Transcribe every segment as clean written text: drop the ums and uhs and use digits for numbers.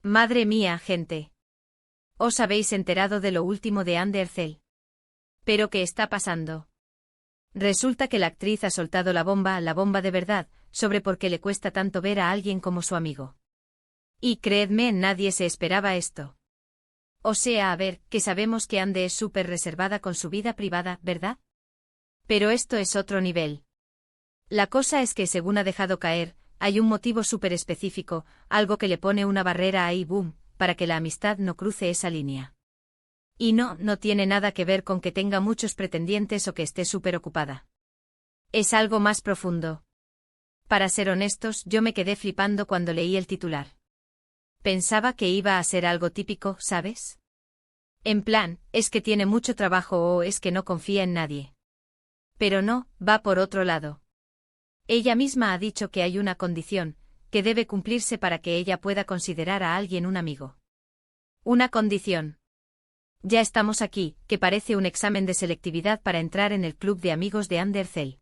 Madre mía, gente. ¿Os habéis enterado de lo último de Anne Ercel? ¿Pero qué está pasando? Resulta que la actriz ha soltado la bomba de verdad, sobre por qué le cuesta tanto ver a alguien como su amigo. Y creedme, nadie se esperaba esto. O sea, a ver, que sabemos que Anne es súper reservada con su vida privada, ¿verdad? Pero esto es otro nivel. La cosa es que según ha dejado caer, hay un motivo súper específico, algo que le pone una barrera ahí, boom, para que la amistad no cruce esa línea. Y no tiene nada que ver con que tenga muchos pretendientes o que esté súper ocupada. Es algo más profundo. Para ser honestos, yo me quedé flipando cuando leí el titular. Pensaba que iba a ser algo típico, ¿sabes? En plan, es que tiene mucho trabajo o es que no confía en nadie. Pero no, va por otro lado. Ella misma ha dicho que hay una condición, que debe cumplirse para que ella pueda considerar a alguien un amigo. Una condición. Ya estamos aquí, que parece un examen de selectividad para entrar en el club de amigos de Anne Ercel.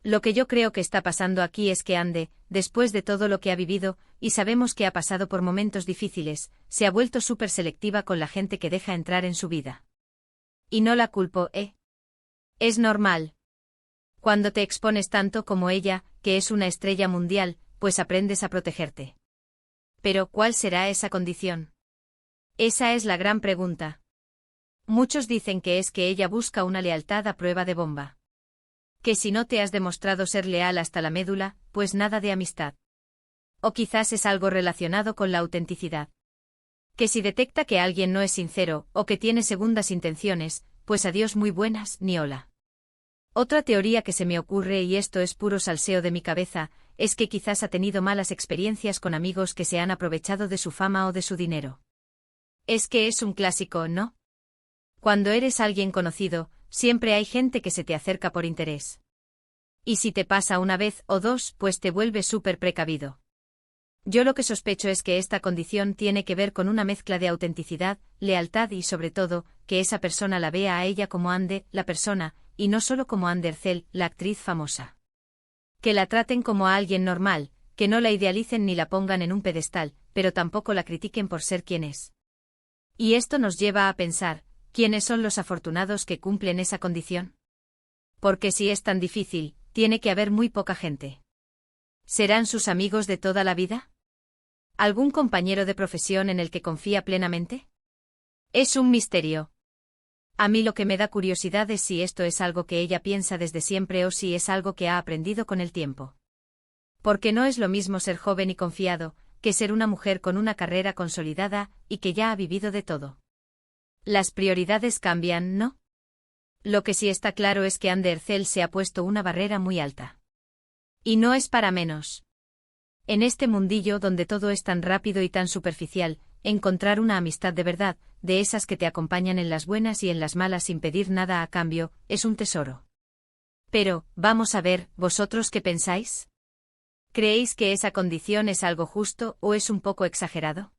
Lo que yo creo que está pasando aquí es que Anne, después de todo lo que ha vivido, y sabemos que ha pasado por momentos difíciles, se ha vuelto súper selectiva con la gente que deja entrar en su vida. Y no la culpo, ¿eh? Es normal. Cuando te expones tanto como ella, que es una estrella mundial, pues aprendes a protegerte. Pero, ¿cuál será esa condición? Esa es la gran pregunta. Muchos dicen que es que ella busca una lealtad a prueba de bomba. Que si no te has demostrado ser leal hasta la médula, pues nada de amistad. O quizás es algo relacionado con la autenticidad. Que si detecta que alguien no es sincero, o que tiene segundas intenciones, pues adiós muy buenas, ni hola. Otra teoría que se me ocurre, y esto es puro salseo de mi cabeza, es que quizás ha tenido malas experiencias con amigos que se han aprovechado de su fama o de su dinero. Es que es un clásico, ¿no? Cuando eres alguien conocido, siempre hay gente que se te acerca por interés. Y si te pasa una vez o dos, pues te vuelves súper precavido. Yo lo que sospecho es que esta condición tiene que ver con una mezcla de autenticidad, lealtad y sobre todo, que esa persona la vea a ella como Anne, la persona, y no solo como Anne Ercel, la actriz famosa. Que la traten como a alguien normal, que no la idealicen ni la pongan en un pedestal, pero tampoco la critiquen por ser quien es. Y esto nos lleva a pensar, ¿quiénes son los afortunados que cumplen esa condición? Porque si es tan difícil, tiene que haber muy poca gente. ¿Serán sus amigos de toda la vida? ¿Algún compañero de profesión en el que confía plenamente? Es un misterio. A mí lo que me da curiosidad es si esto es algo que ella piensa desde siempre o si es algo que ha aprendido con el tiempo. Porque no es lo mismo ser joven y confiado, que ser una mujer con una carrera consolidada y que ya ha vivido de todo. Las prioridades cambian, ¿no? Lo que sí está claro es que Anne Ercel se ha puesto una barrera muy alta. Y no es para menos. En este mundillo donde todo es tan rápido y tan superficial, encontrar una amistad de verdad, de esas que te acompañan en las buenas y en las malas sin pedir nada a cambio, es un tesoro. Pero, vamos a ver, ¿vosotros qué pensáis? ¿Creéis que esa condición es algo justo o es un poco exagerado?